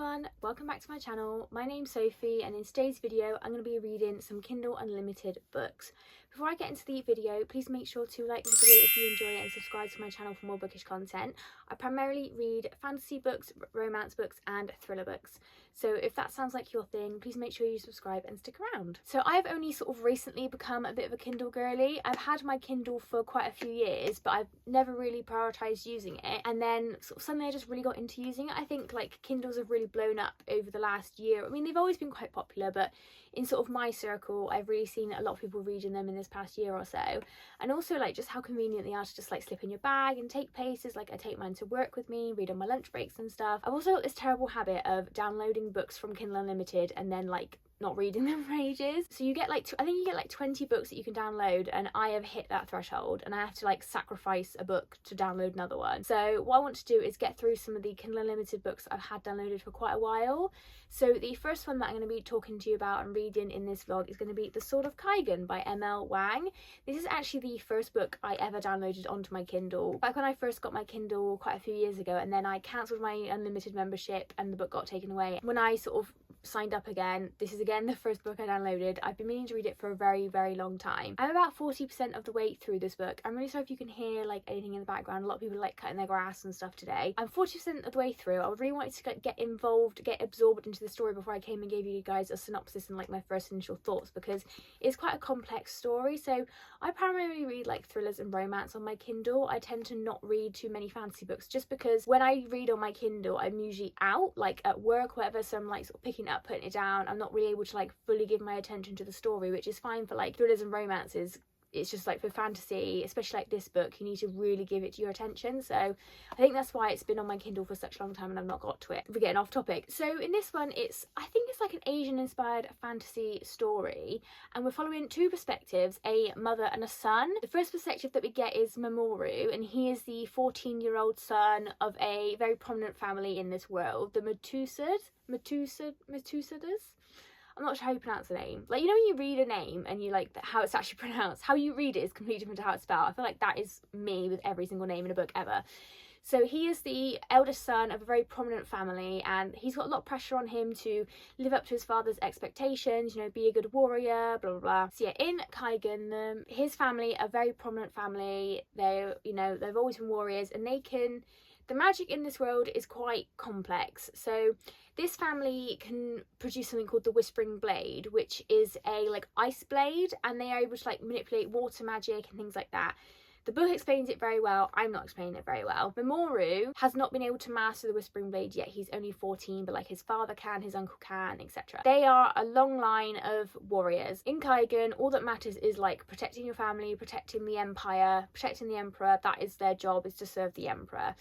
everyone, welcome back to my channel. My name's Sophie and in today's video I'm going to be reading some Kindle Unlimited books. Before I get into the video, please make sure to like the video if you enjoy it and subscribe to my channel for more bookish content. I primarily read fantasy books, romance books and thriller books. So if that sounds like your thing, please make sure you subscribe and stick around. So I've only sort of recently become a bit of a Kindle girly. I've had my Kindle for quite a few years, but I've never really prioritised using it. And then sort of suddenly I just really got into using it. I think like Kindles have really blown up over the last year. I mean, they've always been quite popular, but in sort of my circle, I've really seen a lot of people reading them in this past year or so. And also like just how convenient they are to just like slip in your bag and take places. Like I take mine to work with me, read on my lunch breaks and stuff. I've also got this terrible habit of downloading books from Kindle Unlimited and then like not reading them for ages. So you get like, I think you get like 20 books that you can download, and I have hit that threshold and I have to like sacrifice a book to download another one. So what I want to do is get through some of the Kindle Unlimited books I've had downloaded for quite a while. So the first one that I'm going to be talking to you about and reading in this vlog is going to be The Sword of Kaigan by M.L. Wang. This is actually the first book I ever downloaded onto my Kindle. Back when I first got my Kindle quite a few years ago, and then I cancelled my unlimited membership and the book got taken away. When I sort of signed up again, this is again the first book I downloaded. I've been meaning to read it for a very long time. I'm about 40% of the way through this book. I'm really sorry if you can hear like anything in the background. A lot of people are like cutting their grass and stuff today. I'm 40% of the way through. I really wanted to get involved, get absorbed into the story before I came and gave you guys a synopsis and like my first initial thoughts, because it's quite a complex story. So I primarily read like thrillers and romance on my Kindle. I tend to not read too many fantasy books just because when I read on my Kindle I'm usually out like at work, whatever, so I'm like sort of picking it up, putting it down. I'm not really able to like fully give my attention to the story, which is fine for like thrillers and romances. It's just like for fantasy, especially like this book, you need to really give it your attention. So I think that's why it's been on my Kindle for such a long time and I've not got to it. We're getting off topic. So in this one, I think it's like an Asian inspired fantasy story, and we're following two perspectives, a mother and a son. The first perspective that we get is Mamoru, and he is the 14-year-old son of a very prominent family in this world, the Matusadas. I'm not sure how you pronounce the name. Like, you know when you read a name and you like how it's actually pronounced, how you read it is completely different to how it's spelled. I feel like that is me with every single name in a book ever. So he is the eldest son of a very prominent family, and he's got a lot of pressure on him to live up to his father's expectations, you know, be a good warrior, blah blah blah. So yeah, in Kaigan, his family are a very prominent family. They're, you know, they've always been warriors, and the magic in this world is quite complex. So this family can produce something called the Whispering Blade, which is a like ice blade, and they are able to like manipulate water magic and things like that. The book explains it very well. I'm not explaining it very well. Mamoru has not been able to master the Whispering Blade yet. He's only 14, but like his father can, his uncle can, etc. They are a long line of warriors. In Kaigan, all that matters is like protecting your family, protecting the empire, protecting the emperor. That is their job, is to serve the emperor.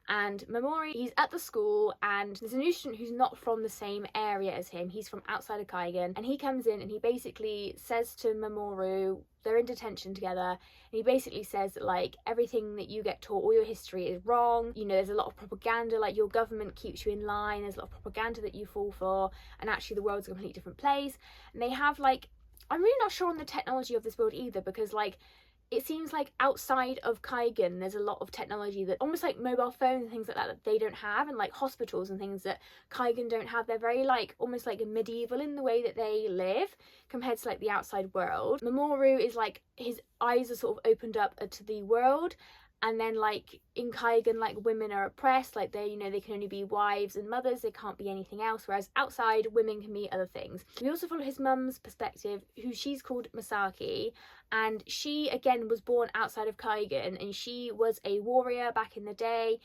And Mamoru, he's at the school, and there's a new student who's not from the same area as him. He's from outside of Kaigan, and he comes in and he basically says to Mamoru, they're in detention together, and he basically says that like everything that you get taught, all your history is wrong. You know, there's a lot of propaganda, like your government keeps you in line, there's a lot of propaganda that you fall for, and actually the world's a completely different place. And they have like, I'm really not sure on the technology of this world either, because like it seems like outside of Kaigan there's a lot of technology that almost like mobile phones and things like that they don't have, and like hospitals and things that Kaigan don't have. They're very like almost like medieval in the way that they live compared to like the outside world. Mamoru is like, his eyes are sort of opened up to the world, and then like in Kaigan, like women are oppressed, like they, you know, they can only be wives and mothers, they can't be anything else, whereas outside women can be other things. We also follow his mum's perspective, who she's called Masaki, and she again was born outside of Kaigan, and she was a warrior back in the day,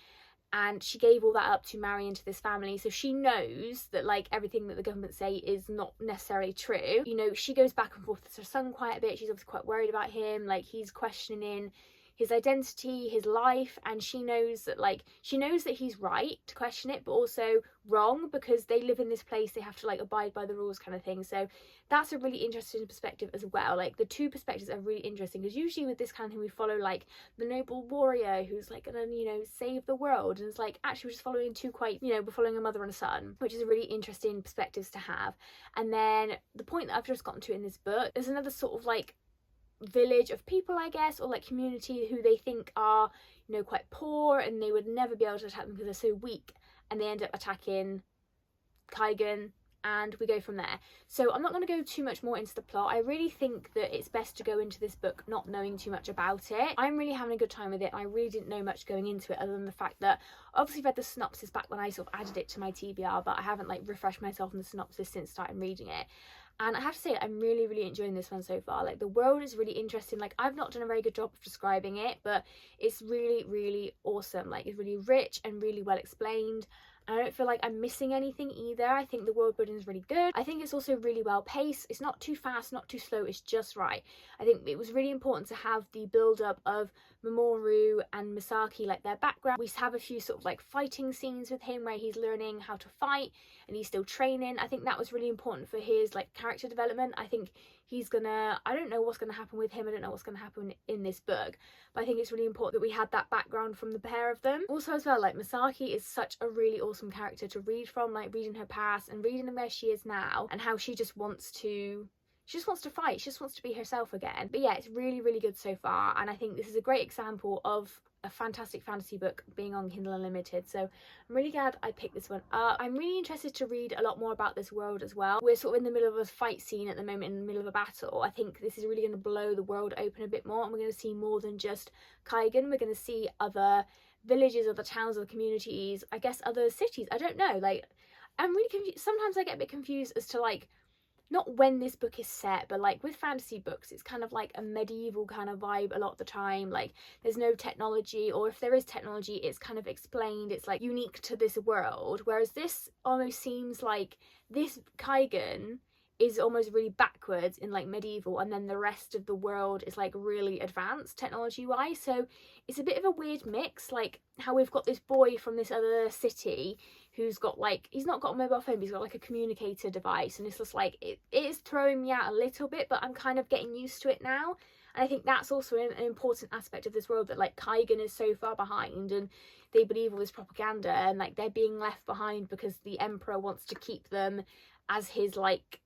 and she gave all that up to marry into this family. So she knows that like everything that the government say is not necessarily true. You know, she goes back and forth with her son quite a bit. She's obviously quite worried about him, like he's questioning his identity, his life, and she knows that he's right to question it, but also wrong, because they live in this place, they have to like abide by the rules kind of thing. So that's a really interesting perspective as well. Like the two perspectives are really interesting, because usually with this kind of thing we follow like the noble warrior who's like gonna, you know, save the world, and it's like actually we're just following two quite, you know, we're following a mother and a son, which is a really interesting perspectives to have. And then the point that I've just gotten to in this book, there's another sort of like village of people, I guess, or like community, who they think are, you know, quite poor, and they would never be able to attack them because they're so weak, and they end up attacking Kaigan, and we go from there. So I'm not going to go too much more into the plot. I really think that it's best to go into this book not knowing too much about it. I'm really having a good time with it. I really didn't know much going into it, other than the fact that I obviously read the synopsis back when I sort of added it to my TBR, but I haven't like refreshed myself on the synopsis since starting reading it. And I have to say, I'm really, really enjoying this one so far. Like, the world is really interesting. Like, I've not done a very good job of describing it, but it's really, really awesome. Like, it's really rich and really well explained. I don't feel like I'm missing anything either. I think the world building is really good. I think it's also really well paced. It's not too fast, not too slow. It's just right. I think it was really important to have the build up of Mamoru and Misaki, like their background. We have a few sort of like fighting scenes with him where he's learning how to fight and he's still training. I think that was really important for his like character development. I think he's gonna, I don't know what's gonna happen with him. I don't know what's gonna happen in this book, but I think it's really important that we had that background from the pair of them. Also as well, like Misaki is such a really awesome character to read from, like reading her past and reading where she is now and how she just wants to fight. She just wants to be herself again. But yeah, it's really, really good so far. And I think this is a great example of a fantastic fantasy book being on Kindle Unlimited. So I'm really glad I picked this one up. I'm really interested to read a lot more about this world as well. We're sort of in the middle of a fight scene at the moment, in the middle of a battle. I think this is really going to blow the world open a bit more, and we're going to see more than just Kaigan. We're going to see other villages, other towns, other communities, I guess other cities. I don't know. Like, I'm really confused. Sometimes I get a bit confused as to like, not when this book is set, but like with fantasy books, it's kind of like a medieval kind of vibe a lot of the time. Like, there's no technology, or if there is technology, it's kind of explained, it's like unique to this world. Whereas this almost seems like this Kaigan is almost really backwards in like medieval, and then the rest of the world is like really advanced technology wise. So it's a bit of a weird mix, like how we've got this boy from this other city who's got like, he's not got a mobile phone, but he's got like a communicator device, and it's just like, it is throwing me out a little bit, but I'm kind of getting used to it now. And I think that's also an important aspect of this world, that like Kaigan is so far behind and they believe all this propaganda, and like they're being left behind because the emperor wants to keep them as his like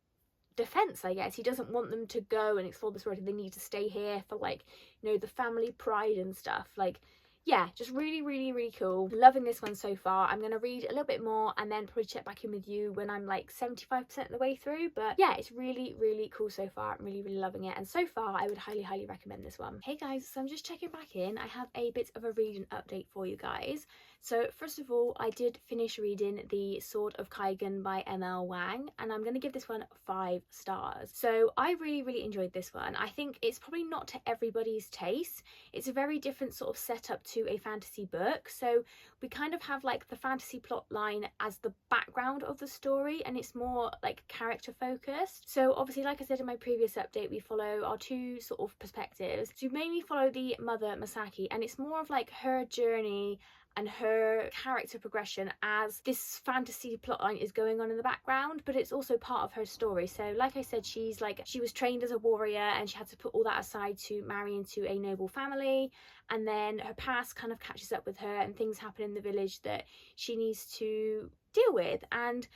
defense, I guess. He doesn't want them to go and explore this world. They need to stay here for like, you know, the family pride and stuff. Like, yeah, just really, really, really cool. Loving this one so far. I'm going to read a little bit more and then probably check back in with you when I'm like 75% of the way through. But yeah, it's really, really cool so far. I'm really, really loving it. And so far, I would highly, highly recommend this one. Hey guys, so I'm just checking back in. I have a bit of a reading update for you guys. So first of all, I did finish reading The Sword of Kaigan by M.L. Wang, and I'm going to give this one 5 stars. So I really, really enjoyed this one. I think it's probably not to everybody's taste. It's a very different sort of setup to a fantasy book. So we kind of have like the fantasy plot line as the background of the story, and it's more like character focused. So obviously, like I said in my previous update, we follow our 2 sort of perspectives. So we mainly follow the mother, Misaki, and it's more of like her journey and her character progression as this fantasy plotline is going on in the background, but it's also part of her story. So like I said, she was trained as a warrior, and she had to put all that aside to marry into a noble family, and then her past kind of catches up with her, and things happen in the village that she needs to deal with. And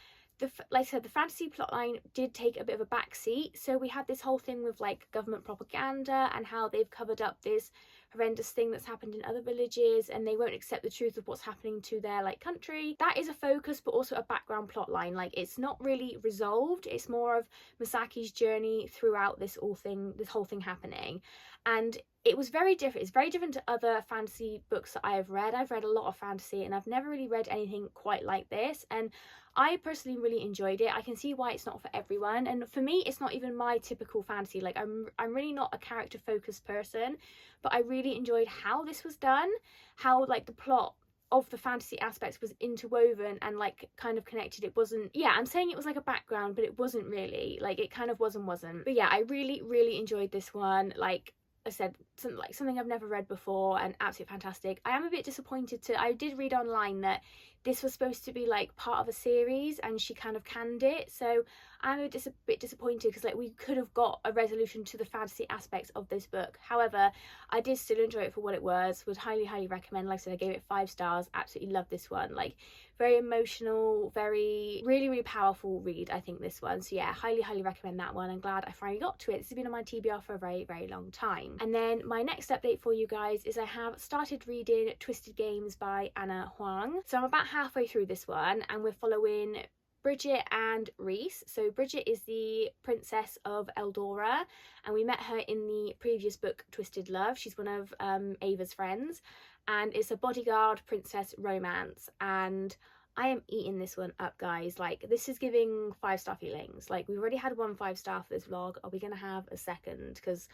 like I said, the fantasy plotline did take a bit of a backseat. So we had this whole thing with like government propaganda and how they've covered up this horrendous thing that's happened in other villages, and they won't accept the truth of what's happening to their like country. That is a focus, but also a background plot line. Like, it's not really resolved. It's more of Misaki's journey throughout this whole thing happening. And it was very different. It's very different to other fantasy books that I have read. I've read a lot of fantasy, and I've never really read anything quite like this, and I personally really enjoyed it. I can see why it's not for everyone, and for me, it's not even my typical fantasy. Like, I'm really not a character focused person, but I really enjoyed how this was done, how like the plot of the fantasy aspects was interwoven and like kind of connected. It wasn't, yeah, I'm saying it was like a background, but it wasn't really. Like, it kind of wasn't. But yeah, I really, really enjoyed this one. Like I said, something I've never read before, and absolutely fantastic. I am a bit disappointed I did read online that this was supposed to be like part of a series, and she kind of canned it, so I'm a bit disappointed, because like we could have got a resolution to the fantasy aspects of this book. However, I did still enjoy it for what it was. Would highly, highly recommend. Like I said, I gave it 5 stars. Absolutely love this one. Like, very emotional, very, really, really powerful read, I think, this one. So yeah, highly, highly recommend that one. I'm glad I finally got to it. This has been on my TBR for a very, very long time. And then my next update for you guys is I have started reading Twisted Games by Anna Huang. So I'm about halfway through this one, and we're following Bridget and Rhys. So Bridget is the princess of Eldora, and we met her in the previous book, Twisted Love. She's one of Ava's friends, and it's a bodyguard princess romance, and I am eating this one up, guys. Like, this is giving 5-star feelings. Like, we've already had 1 5-star for this vlog. Are we gonna have a second? Because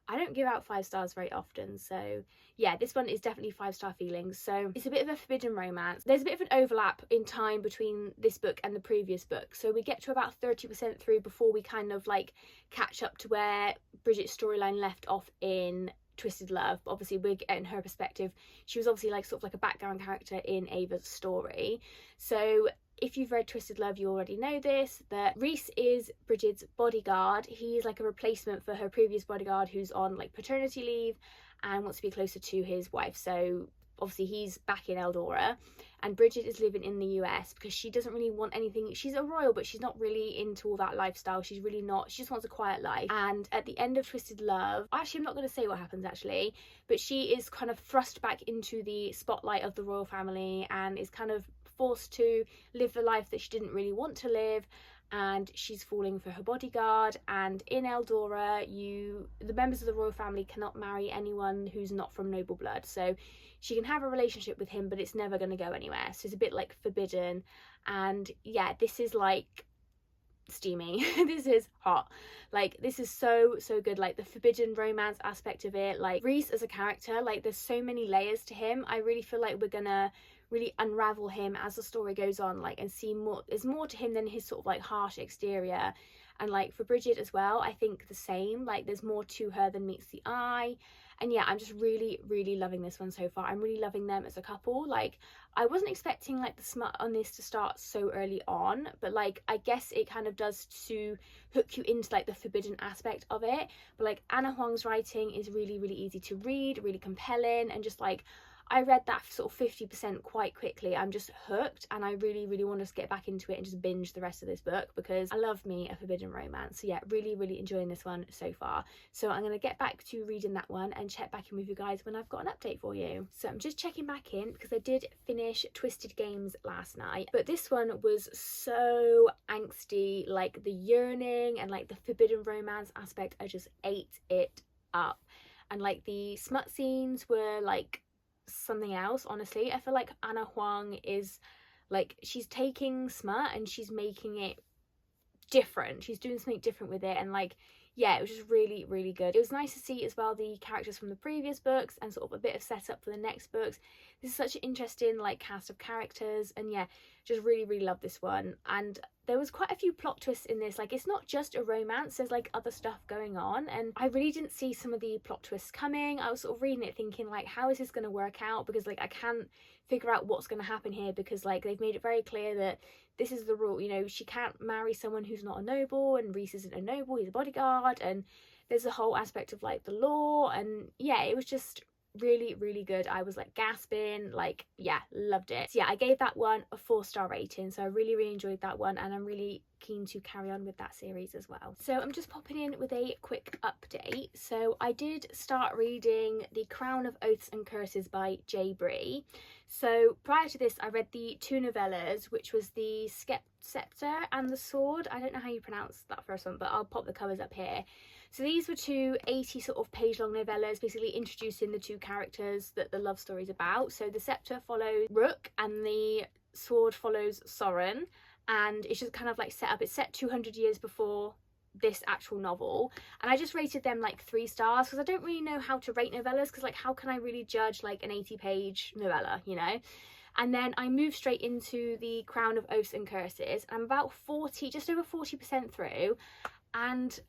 I don't give out 5 stars very often. So yeah, this one is definitely 5-star feelings. So it's a bit of a forbidden romance. There's a bit of an overlap in time between this book and the previous book. So we get to about 30% through before we kind of like catch up to where Bridget's storyline left off in Twisted Love. But obviously we're getting her perspective. She was obviously like sort of like a background character in Ava's story. So if you've read Twisted Love, you already know this, that Rhys is Bridget's bodyguard. He's like a replacement for her previous bodyguard who's on like paternity leave and wants to be closer to his wife. So obviously he's back in Eldora, and Bridget is living in the US because she doesn't really want anything. She's a royal, but she's not really into all that lifestyle. She's really not. She just wants a quiet life. And at the end of Twisted Love, actually I'm not going to say what happens actually, but she is kind of thrust back into the spotlight of the royal family and is kind of forced to live the life that she didn't really want to live, and she's falling for her bodyguard. And in Eldora, the members of the royal family cannot marry anyone who's not from noble blood. So she can have a relationship with him, but it's never going to go anywhere. So it's a bit like forbidden. And yeah, this is like steamy. This is hot. Like, this is so good. Like, the forbidden romance aspect of it, like Rhys as a character, like there's so many layers to him. I really feel like we're gonna really unravel him as the story goes on, like, and see more. There's more to him than his sort of like harsh exterior. And like for Bridget as well, I think the same. Like, there's more to her than meets the eye. And yeah, I'm just really loving this one so far. I'm really loving them as a couple. Like, I wasn't expecting like the smut on this to start so early on, but like I guess it kind of does to hook you into like the forbidden aspect of it. But like Anna Huang's writing is really easy to read, really compelling, and just like I read that sort of 50% quite quickly. I'm just hooked, and I really want to get back into it and just binge the rest of this book because I love me a forbidden romance. So yeah, really enjoying this one so far. So I'm going to get back to reading that one and check back in with you guys when I've got an update for you. So I'm just checking back in because I did finish Twisted Games last night, but this one was so angsty. Like, the yearning and like the forbidden romance aspect, I just ate it up. And like the smut scenes were like something else. Honestly, I feel like Anna Huang is like, she's taking smut and she's making it different. She's doing something different with it, and like, yeah, it was just really good. It was nice to see as well the characters from the previous books and sort of a bit of setup for the next books. This is such an interesting like cast of characters, and yeah, just really love this one. And there was quite a few plot twists in this. Like, it's not just a romance, there's like other stuff going on, and I really didn't see some of the plot twists coming. I was sort of reading it thinking like, how is this going to work out, because like I can't figure out what's going to happen here, because like they've made it very clear that this is the rule, you know, she can't marry someone who's not a noble, and Rhys isn't a noble, he's a bodyguard, and there's a whole aspect of like the law. And yeah, it was just really good. I was like gasping, like, yeah, loved it. So yeah, I gave that one a 4-star rating, so I really enjoyed that one, and I'm really keen to carry on with that series as well. So I'm just popping in with a quick update. So I did start reading The Crown of Oaths and Curses by J. Bree. So prior to this, I read the 2 novellas, which was the Scepter and the Sword. I don't know how you pronounce that first one, but I'll pop the covers up here. So these were 2 80 sort of page long novellas, basically introducing the 2 characters that the love story is about. So the Scepter follows Rook and the Sword follows Soren, and it's just kind of like set up. It's set 200 years before this actual novel, and I just rated them like 3 stars because I don't really know how to rate novellas, because like how can I really judge like an 80-page novella, you know? And then I moved straight into The Crown of Oaths and Curses. I'm about just over 40% through, and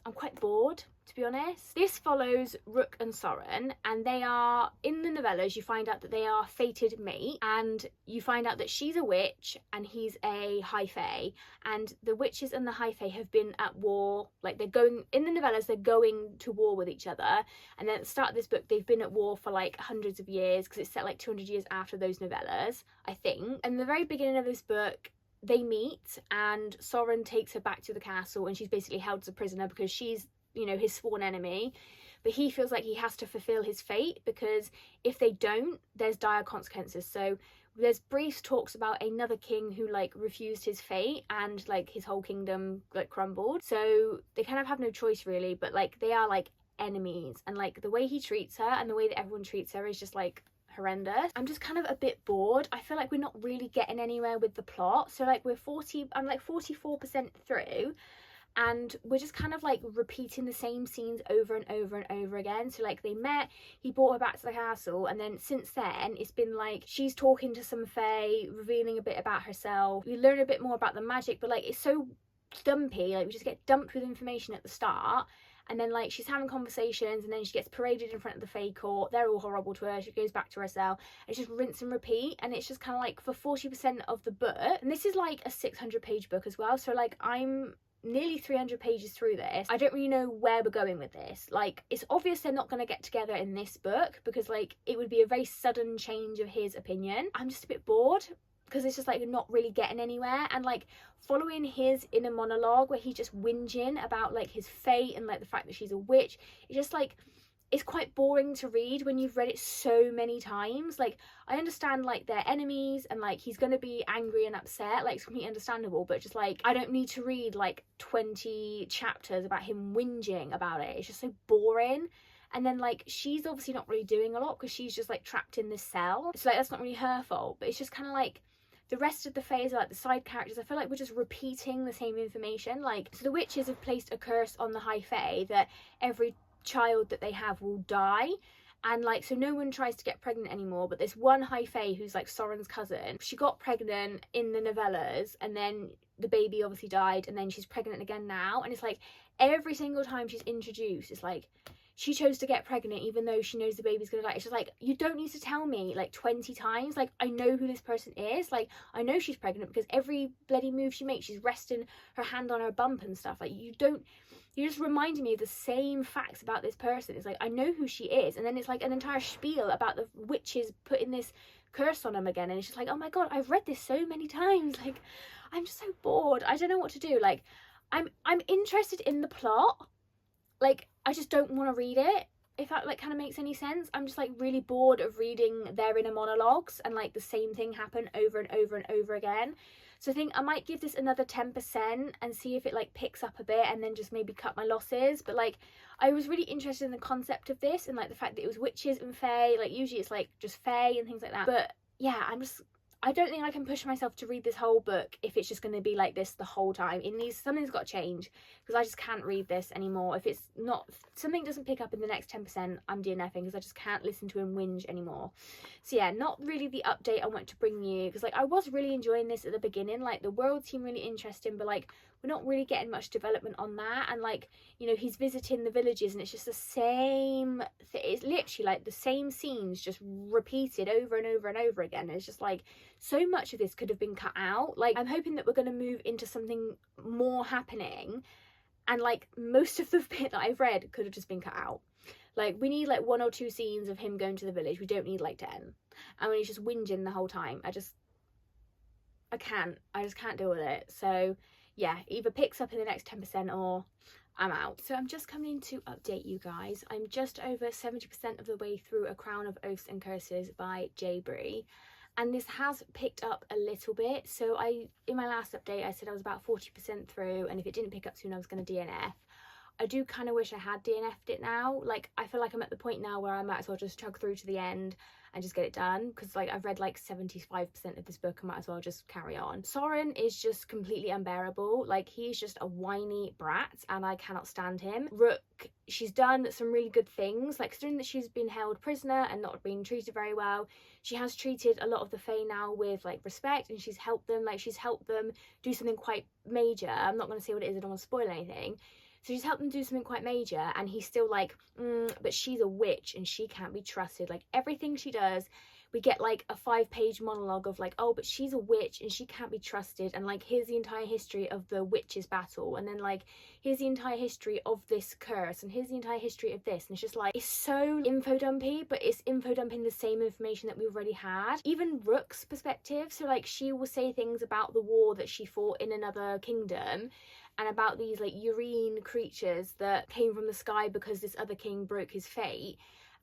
I'm quite bored, to be honest. This follows Rook and Soren, and they are, in the novellas, you find out that they are fated mate, and you find out that she's a witch and he's a high fae, and the witches and the high fae have been at war. Like, they're going, in the novellas, they're going to war with each other, and then at the start of this book, they've been at war for like hundreds of years, because it's set like 200 years after those novellas, I think. And the very beginning of this book, they meet, and Soren takes her back to the castle, and she's basically held as a prisoner because she's, you know, his sworn enemy. But he feels like he has to fulfill his fate, because if they don't, there's dire consequences. So There's brief talks about another king who like refused his fate and like his whole kingdom like crumbled, so they kind of have no choice really, but like they are like enemies, and like the way he treats her and the way that everyone treats her is just like horrendous. I'm just kind of a bit bored. I feel like we're not really getting anywhere with the plot. So like I'm like 44% through, and we're just kind of like repeating the same scenes over and over and over again. So like they met, he brought her back to the castle, and then since then it's been like she's talking to some fae, revealing a bit about herself. We learn a bit more about the magic, but like it's so dumpy. Like we just get dumped with information at the start, and then like she's having conversations, and then she gets paraded in front of the fae court. They're all horrible to her. She goes back to her cell. It's just rinse and repeat, and it's just kind of like for 40% of the book. And this is like a 600-page book as well, so like I'm nearly 300 pages through this. I don't really know where we're going with this. Like it's obvious they're not going to get together in this book, because like it would be a very sudden change of his opinion. I'm just a bit bored, because it's just like not really getting anywhere, and like following his inner monologue where he's just whinging about like his fate and like the fact that she's a witch. It's just like, it's quite boring to read when you've read it so many times. Like I understand like they're enemies and like he's gonna be angry and upset, like it's completely understandable, but just like I don't need to read like 20 chapters about him whinging about it. It's just so boring. And then like she's obviously not really doing a lot because she's just like trapped in this cell, so like that's not really her fault, but it's just kind of like the rest of the phase are like the side characters. I feel like we're just repeating the same information. Like, so the witches have placed a curse on the high fae that every child that they have will die, and like so no one tries to get pregnant anymore, but this one high fae who's like Soren's cousin, she got pregnant in the novellas, and then the baby obviously died, and then she's pregnant again now, and it's like every single time she's introduced it's like she chose to get pregnant even though she knows the baby's gonna die. It's just like, you don't need to tell me like 20 times. Like I know who this person is. Like I know she's pregnant because every bloody move she makes, she's resting her hand on her bump and stuff. Like you're just reminding me of the same facts about this person. It's like, I know who she is, and then it's like an entire spiel about the witches putting this curse on them again, and it's just like, oh my god, I've read this so many times. Like I'm just so bored. I don't know what to do. Like I'm interested in the plot, like I just don't want to read it, if that like kind of makes any sense. I'm just like really bored of reading their inner monologues and like the same thing happen over and over and over again. So I think I might give this another 10% and see if it like picks up a bit, and then just maybe cut my losses. But like I was really interested in the concept of this, and like the fact that it was witches and fae. Like usually it's like just fae and things like that, but yeah, I don't think I can push myself to read this whole book if it's just going to be like this the whole time. Something's got to change, because I just can't read this anymore. If it's not, something doesn't pick up in the next 10%, I'm DNFing, because I just can't listen to him whinge anymore. So yeah, not really the update I want to bring you, because like I was really enjoying this at the beginning. Like the world seemed really interesting, but like we're not really getting much development on that. And like, you know, he's visiting the villages and it's just the same it's literally like the same scenes just repeated over and over and over again. And it's just like, so much of this could have been cut out. Like I'm hoping that we're going to move into something more happening, and like most of the bit that I've read could have just been cut out. Like we need like 1 or 2 scenes of him going to the village. We don't need like 10. And when he's just whinging the whole time, I just can't deal with it. So yeah, either picks up in the next 10% or I'm out. So I'm just coming in to update you guys. I'm just over 70% of the way through A Crown of Oaths and Curses by J. Bree, and this has picked up a little bit. So in my last update I said I was about 40% through, and if it didn't pick up soon I was going to DNF. I do kind of wish I had DNF'd it now. Like I feel like I'm at the point now where I might as well just chug through to the end and just get it done, because like I've read like 75% of this book, I might as well just carry on. Soren is just completely unbearable. Like he's just a whiny brat and I cannot stand him. Rook, she's done some really good things, like considering that she's been held prisoner and not being treated very well. She has treated a lot of the fae now with like respect, and she's helped them do something quite major. I'm not going to say what it is, I don't want to spoil anything. So she's helped them do something quite major, and he's still like, but she's a witch and she can't be trusted. Like everything she does, we get like a 5-page monologue of like, oh, but she's a witch and she can't be trusted, and like here's the entire history of the witches battle, and then like here's the entire history of this curse, and here's the entire history of this. And it's just like, it's so info dumpy, but it's info dumping the same information that we've already had. Even Rook's perspective, so like she will say things about the war that she fought in another kingdom, and about these like urine creatures that came from the sky because this other king broke his fate.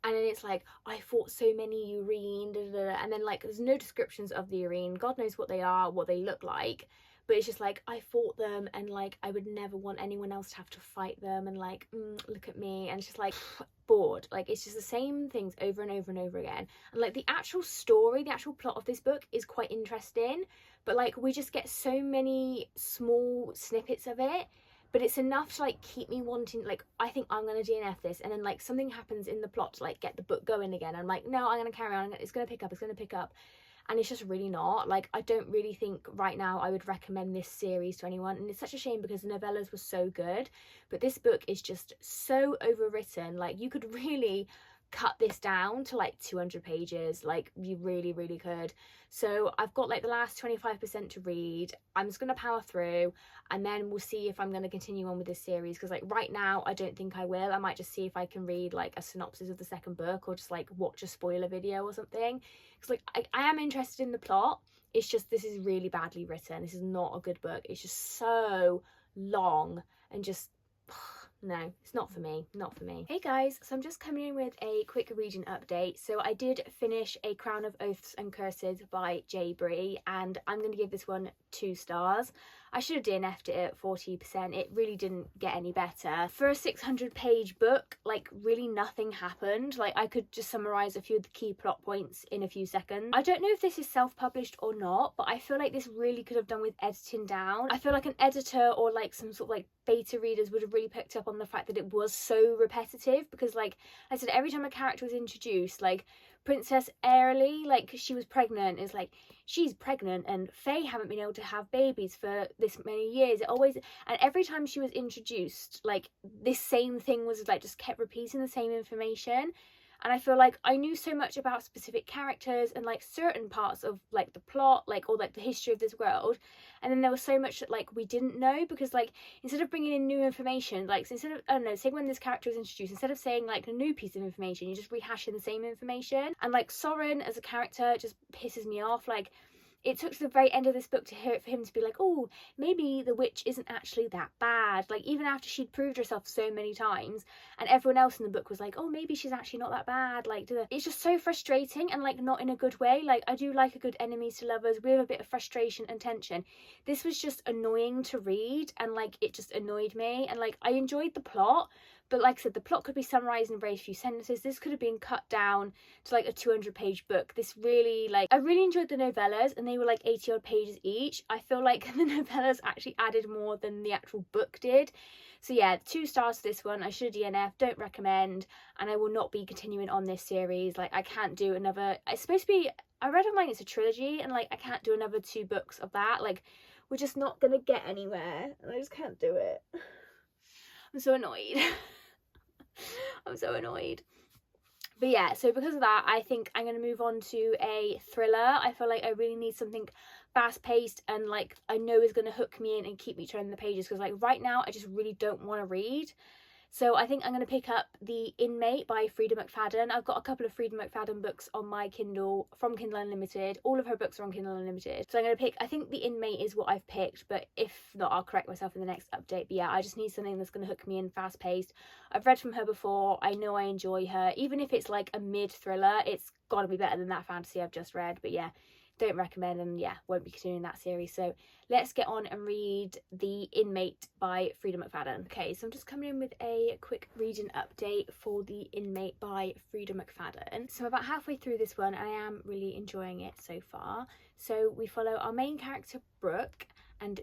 And then it's like, I fought so many urine, da, da, da. And then like there's no descriptions of the urine, God knows what they are, what they look like, but it's just like, I fought them, and like I would never want anyone else to have to fight them, and like look at me. And it's just like bored. Like it's just the same things over and over and over again. And like the actual story, the actual plot of this book is quite interesting, but like we just get so many small snippets of it, but it's enough to like keep me wanting, like I think I'm gonna DNF this, and then like something happens in the plot to like get the book going again. I'm like, no, I'm gonna carry on, it's gonna pick up, and it's just really not. Like I don't really think right now I would recommend this series to anyone, and it's such a shame because the novellas were so good, but this book is just so overwritten. Like you could really cut this down to like 200 pages, like you really could. So I've got like the last 25% to read. I'm just gonna power through, and then we'll see if I'm going to continue on with this series, because like right now I don't think I will. I might just see if I can read like a synopsis of the second book, or just like watch a spoiler video or something, because like I am interested in the plot. It's just this is really badly written. This is not a good book. It's just so long and just no, it's not for me, not for me. Hey guys, so I'm just coming in with a quick reading update. So I did finish A Crown of Oaths and Curses by J. Bree, and I'm going to give this one 2 stars. I should have DNF'd it at 40%. It really didn't get any better. For a 600-page book, like really nothing happened. Like I could just summarise a few of the key plot points in a few seconds. I don't know if this is self-published or not, but I feel like this really could have done with editing down. I feel like an editor or like some sort of like beta readers would have really picked up on the fact that it was so repetitive, because like I said, every time a character was introduced, like Princess Airlie, like she was pregnant, it's like she's pregnant, and Faye haven't been able to have babies for this many years. It always, and every time she was introduced, like this same thing was like just kept repeating the same information. And I feel like I knew so much about specific characters and like certain parts of like the plot, like or like the history of this world, and then there was so much that like we didn't know, because like instead of bringing in new information, like so instead of, I don't know, say when this character was introduced, instead of saying like a new piece of information, you're just rehashing the same information. And like Soren as a character just pisses me off. Like it took to the very end of this book to hear it for him to be like, oh, maybe the witch isn't actually that bad. Like even after she'd proved herself so many times, and everyone else in the book was like, oh, maybe she's actually not that bad. Like it's just so frustrating, and like not in a good way. Like I do like a good enemies to lovers with a bit of frustration and tension. This was just annoying to read, and like it just annoyed me. And like I enjoyed the plot, but like I said, the plot could be summarised in very few sentences. This could have been cut down to like a 200-page book. This really, like, I really enjoyed the novellas, and they were like 80 odd pages each. I feel like the novellas actually added more than the actual book did. So yeah, 2 stars for this one. I should have DNF, don't recommend, and I will not be continuing on this series. Like I can't do another, it's supposed to be, I read online it's a trilogy, and like I can't do another 2 books of that. Like we're just not gonna get anywhere, and I just can't do it. I'm so annoyed. I'm so annoyed. But yeah, so because of that, I think I'm going to move on to a thriller. I feel like I really need something fast-paced and like I know is going to hook me in and keep me turning the pages, because like right now I just really don't want to read. So I think I'm going to pick up The Inmate by Frida McFadden. I've got a couple of Frida McFadden books on my Kindle from Kindle Unlimited. All of her books are on Kindle Unlimited. So I'm going to pick, I think The Inmate is what I've picked, but if not, I'll correct myself in the next update. But yeah, I just need something that's going to hook me in, fast paced. I've read from her before. I know I enjoy her. Even if it's like a mid thriller, it's got to be better than that fantasy I've just read. But yeah, don't recommend, and yeah, won't be continuing that series. So let's get on and read The Inmate by Frida McFadden. Okay, so I'm just coming in with a quick reading update for The Inmate by Frida McFadden. So about halfway through this one, I am really enjoying it so far. So we follow our main character Brooke, and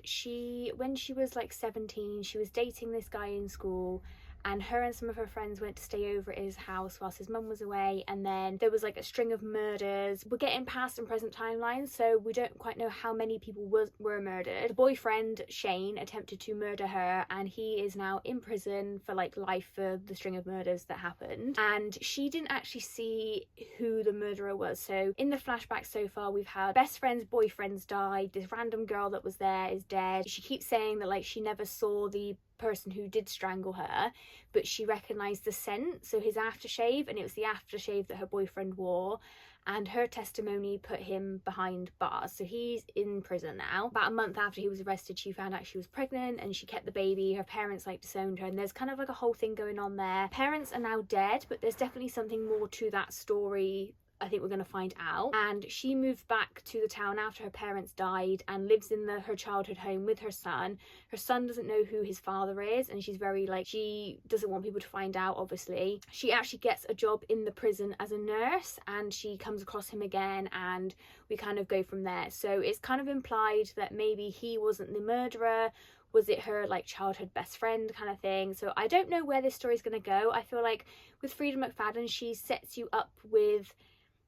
when she was like 17, she was dating this guy in school, and her and some of her friends went to stay over at his house whilst his mum was away, and then there was like a string of murders. We're getting past and present timelines, so we don't quite know how many people were murdered. The boyfriend, Shane, attempted to murder her, and he is now in prison for like life for the string of murders that happened. And she didn't actually see who the murderer was. So in the flashback so far, we've had best friend's boyfriend's died, this random girl that was there is dead. She keeps saying that like she never saw the person who did strangle her, but she recognized the scent, so his aftershave, and it was the aftershave that her boyfriend wore. and her testimony put him behind bars. So he's in prison now. About a month after he was arrested, she found out she was pregnant and she kept the baby. Her parents like disowned her, and there's kind of like a whole thing going on there. Parents are now dead, but there's definitely something more to that story I think we're going to find out. And she moved back to the town after her parents died and lives in her childhood home with her son. Her son doesn't know who his father is, and she's very like, she doesn't want people to find out, obviously. She actually gets a job in the prison as a nurse, and she comes across him again, and we kind of go from there. So it's kind of implied that maybe he wasn't the murderer. Was it her like childhood best friend kind of thing? So I don't know where this story's going to go. I feel like with Freida McFadden, she sets you up with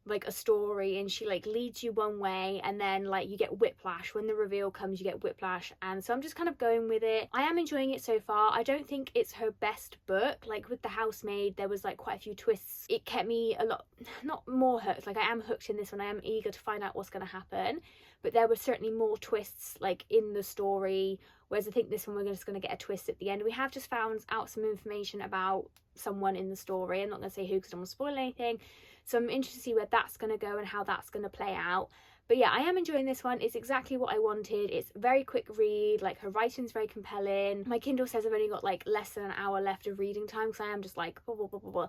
like a story, and she like leads you one way, and then like you get whiplash when the reveal comes. You get whiplash, and so I'm just kind of going with it. I am enjoying it so far. I don't think it's her best book. Like with The Housemaid, there was like quite a few twists. It kept me a lot, not more hooked, like I am hooked in this one. I am eager to find out what's going to happen, but there were certainly more twists like in the story, whereas I think this one we're just going to get a twist at the end. We have just found out some information about someone in the story. I'm not going to say who because I don't want to spoil anything. So I'm interested to see where that's going to go and how that's going to play out. But yeah, I am enjoying this one. It's exactly what I wanted. It's a very quick read. Like her writing's very compelling. My Kindle says I've only got like less than an hour left of reading time, because I am just like blah, blah, blah, blah, blah.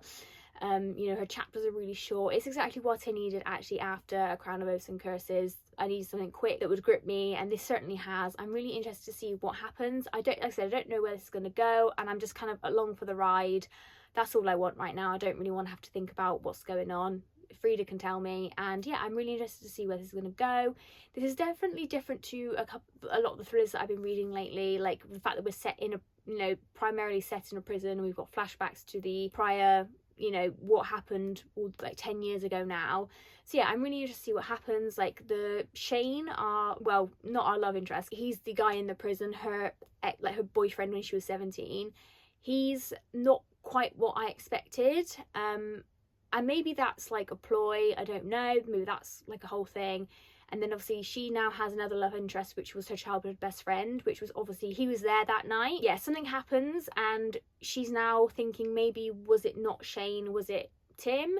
You know, her chapters are really short. It's exactly what I needed actually after A Crown of Oaths and Curses. I needed something quick that would grip me, and this certainly has. I'm really interested to see what happens. Like I said, I don't know where this is going to go, and I'm just kind of along for the ride. That's all I want right now. I don't really want to have to think about what's going on. Freida can tell me, and yeah, I'm really interested to see where this is going to go. This is definitely different to a lot of the thrillers that I've been reading lately, like the fact that we're set in a, you know, primarily set in a prison, and we've got flashbacks to the prior, you know, what happened all like 10 years ago now. So yeah, I'm really interested to see what happens. Like the Shane, well, not our love interest, he's the guy in the prison, her like her boyfriend when she was 17. He's not quite what I expected, and maybe that's like a ploy, I don't know, maybe that's like a whole thing. And then obviously she now has another love interest, which was her childhood best friend, which was obviously, he was there that night. Yeah, something happens and she's now thinking maybe was it not Shane, was it Tim?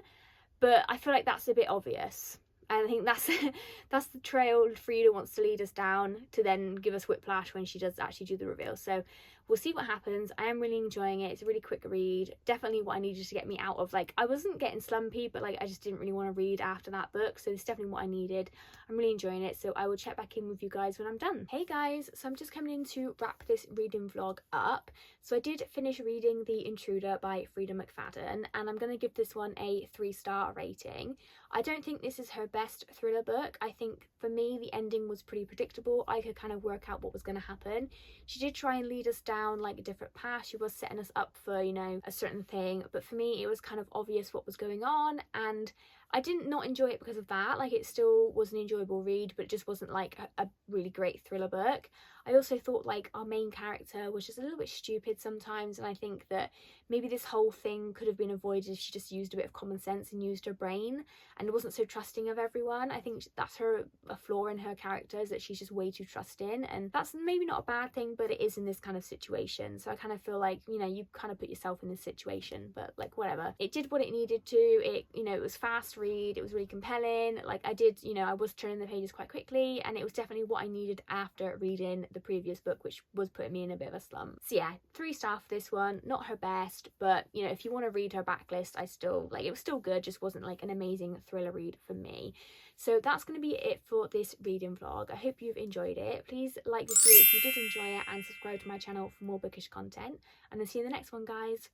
But I feel like that's a bit obvious. And I think that's the trail Freida wants to lead us down, to then give us whiplash when she does actually do the reveal. So we'll see what happens. I am really enjoying it. It's a really quick read. Definitely what I needed to get me out of, like, I wasn't getting slumpy, but like I just didn't really want to read after that book. So it's definitely what I needed. I'm really enjoying it. So I will check back in with you guys when I'm done. Hey guys, so I'm just coming in to wrap this reading vlog up. So I did finish reading The Intruder by Freida McFadden, and I'm going to give this one a 3-star rating. I don't think this is her best thriller book. I think for me the ending was pretty predictable. I could kind of work out what was going to happen. She did try and lead us down like a different path. She was setting us up for, you know, a certain thing, but for me it was kind of obvious what was going on, and I didn't not enjoy it because of that. Like, it still was an enjoyable read, but it just wasn't like a really great thriller book. I also thought like our main character was just a little bit stupid sometimes, and I think that maybe this whole thing could have been avoided if she just used a bit of common sense and used her brain and wasn't so trusting of everyone. I think that's a flaw in her character, is that she's just way too trusting, and that's maybe not a bad thing, but it is in this kind of situation. So I kind of feel like, you know, you kind of put yourself in this situation, but like whatever. It did what it needed to. It, you know, it was fast read, it was really compelling. Like I did, you know, I was turning the pages quite quickly, and it was definitely what I needed after reading the previous book, which was putting me in a bit of a slump. So yeah, 3-star for this one. Not her best, but you know, if you want to read her backlist, I still like, it was still good, just wasn't like an amazing thriller read for me. So that's going to be it for this reading vlog. I hope you've enjoyed it. Please like this video if you did enjoy it, and subscribe to my channel for more bookish content, and I'll see you in the next one, guys.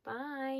Bye.